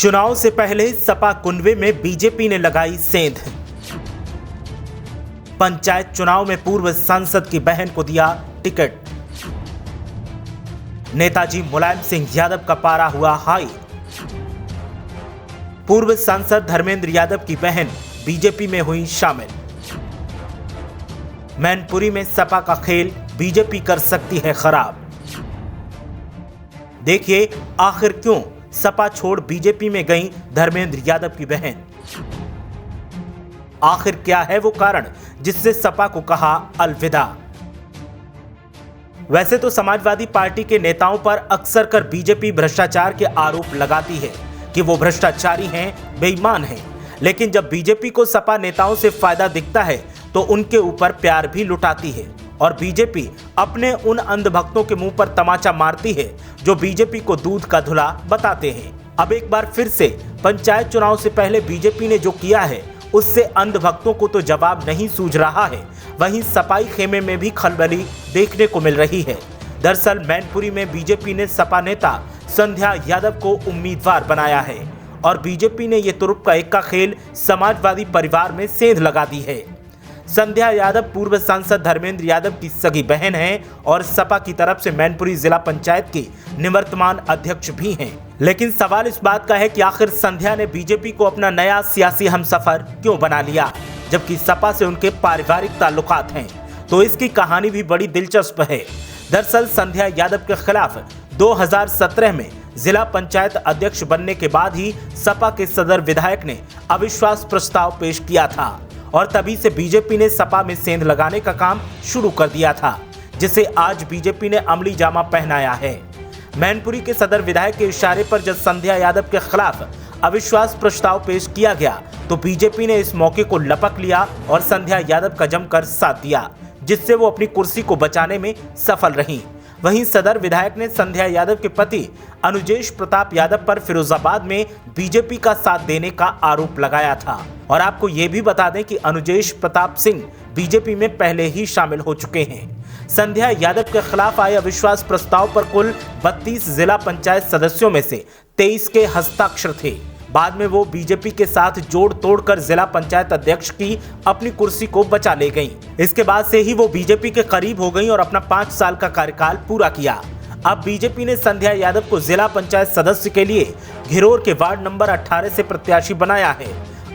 चुनाव से पहले सपा कुनवे में बीजेपी ने लगाई सेंध। पंचायत चुनाव में पूर्व सांसद की बहन को दिया टिकट। नेताजी मुलायम सिंह यादव का पारा हुआ हाई। पूर्व सांसद धर्मेंद्र यादव की बहन बीजेपी में हुई शामिल। मैनपुरी में सपा का खेल बीजेपी कर सकती है खराब। देखिए आखिर क्यों सपा छोड़ बीजेपी में गई धर्मेंद्र यादव की बहन। आखिर क्या है वो कारण जिससे सपा को कहा अलविदा। वैसे तो समाजवादी पार्टी के नेताओं पर अक्सर कर बीजेपी भ्रष्टाचार के आरोप लगाती है कि वो भ्रष्टाचारी हैं, बेईमान हैं, लेकिन जब बीजेपी को सपा नेताओं से फायदा दिखता है तो उनके ऊपर प्यार भी लुटाती है और बीजेपी अपने उन अंधभक्तों के मुंह पर तमाचा मारती है जो बीजेपी को दूध का धुला बताते हैं। अब एक बार फिर से पंचायत चुनाव से पहले बीजेपी ने जो किया है उससे अंधभक्तों को तो जवाब नहीं सूझ रहा है, वहीं सपाई खेमे में भी खलबली देखने को मिल रही है। दरअसल मैनपुरी में बीजेपी ने सपा नेता संध्या यादव को उम्मीदवार बनाया है और बीजेपी ने ये तुरुप का इक्का खेल समाजवादी परिवार में सेंध लगा दी है। संध्या यादव पूर्व सांसद धर्मेंद्र यादव की सगी बहन हैं और सपा की तरफ से मैनपुरी जिला पंचायत की निवर्तमान अध्यक्ष भी हैं। लेकिन सवाल इस बात का है कि आखिर संध्या ने बीजेपी को अपना नया सियासी हमसफर क्यों बना लिया, जबकि सपा से उनके पारिवारिक ताल्लुकात हैं। तो इसकी कहानी भी बड़ी दिलचस्प है। दरअसल संध्या यादव के खिलाफ 2017 में जिला पंचायत अध्यक्ष बनने के बाद ही सपा के सदर विधायक ने अविश्वास प्रस्ताव पेश किया था और तभी से बीजेपी ने सपा में सेंध लगाने का काम शुरू कर दिया था, जिसे आज बीजेपी ने अमली जामा पहनाया है। मैनपुरी के सदर विधायक के इशारे पर जब संध्या यादव के खिलाफ अविश्वास प्रस्ताव पेश किया गया तो बीजेपी ने इस मौके को लपक लिया और संध्या यादव का जमकर साथ दिया, जिससे वो अपनी कुर्सी को बचाने में सफल रहीं। वहीं सदर विधायक ने संध्या यादव के पति अनुजेश प्रताप यादव पर फिरोजाबाद में बीजेपी का साथ देने का आरोप लगाया था। और आपको ये भी बता दें कि अनुजेश प्रताप सिंह बीजेपी में पहले ही शामिल हो चुके हैं। संध्या यादव के खिलाफ आए अविश्वास प्रस्ताव पर कुल 32 जिला पंचायत सदस्यों में से 23 के हस्ताक्षर थे। बाद में वो बीजेपी के साथ जोड़ तोड़कर जिला पंचायत अध्यक्ष की अपनी कुर्सी को बचा ले गईं। इसके बाद से ही वो बीजेपी के करीब हो गईं और अपना 5 साल का कार्यकाल पूरा किया। अब बीजेपी ने संध्या यादव को जिला पंचायत सदस्य के लिए घिरोर के वार्ड नंबर 18 से प्रत्याशी बनाया है।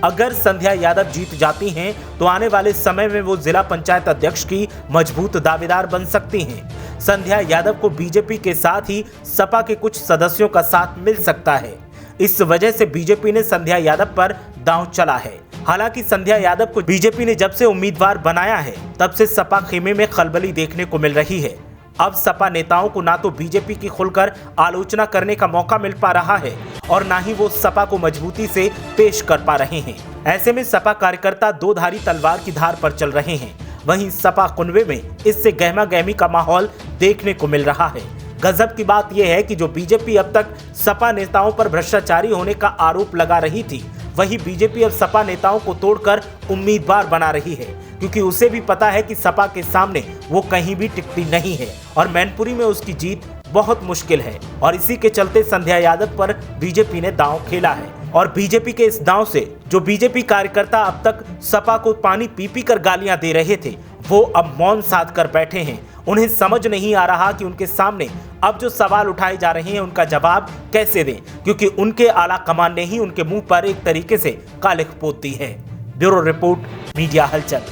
अगर संध्या यादव जीत जाती हैं तो आने वाले समय में वो जिला पंचायत अध्यक्ष की मजबूत दावेदार बन सकती हैं। संध्या यादव को बीजेपी के साथ ही सपा के कुछ सदस्यों का साथ मिल सकता है। इस वजह से बीजेपी ने संध्या यादव पर दांव चला है। हालांकि संध्या यादव को बीजेपी ने जब से उम्मीदवार बनाया है तब से सपा खेमे में खलबली देखने को मिल रही है। अब सपा नेताओं को ना तो बीजेपी की खुलकर आलोचना करने का मौका मिल पा रहा है और ना ही वो सपा को मजबूती से पेश कर पा रहे हैं। ऐसे में सपा कार्यकर्ता दो धारी तलवार की धार पर चल रहे हैं। वहीं सपा कुनवे में इससे गहमा गहमी का माहौल देखने को मिल रहा है। गजब की बात यह है कि जो बीजेपी अब तक सपा नेताओं पर भ्रष्टाचारी होने का आरोप लगा रही थी, वही बीजेपी अब सपा नेताओं को तोड़कर उम्मीदवार बना रही है, क्योंकि उसे भी पता है कि सपा के सामने वो कहीं भी टिकती नहीं है और मैनपुरी में उसकी जीत बहुत मुश्किल है। और इसी के चलते संध्या यादव पर बीजेपी ने दांव खेला है और बीजेपी के इस दांव से जो बीजेपी कार्यकर्ता अब तक सपा को पानी पी पी कर गालियां दे रहे थे, वो अब मौन साध कर बैठे हैं। उन्हें समझ नहीं आ रहा कि उनके सामने अब जो सवाल उठाए जा रहे हैं उनका जवाब कैसे दें, क्योंकि उनके आला कमान ने ही उनके मुंह पर एक तरीके से कालिख पोत दी है। ब्यूरो रिपोर्ट, मीडिया हलचल।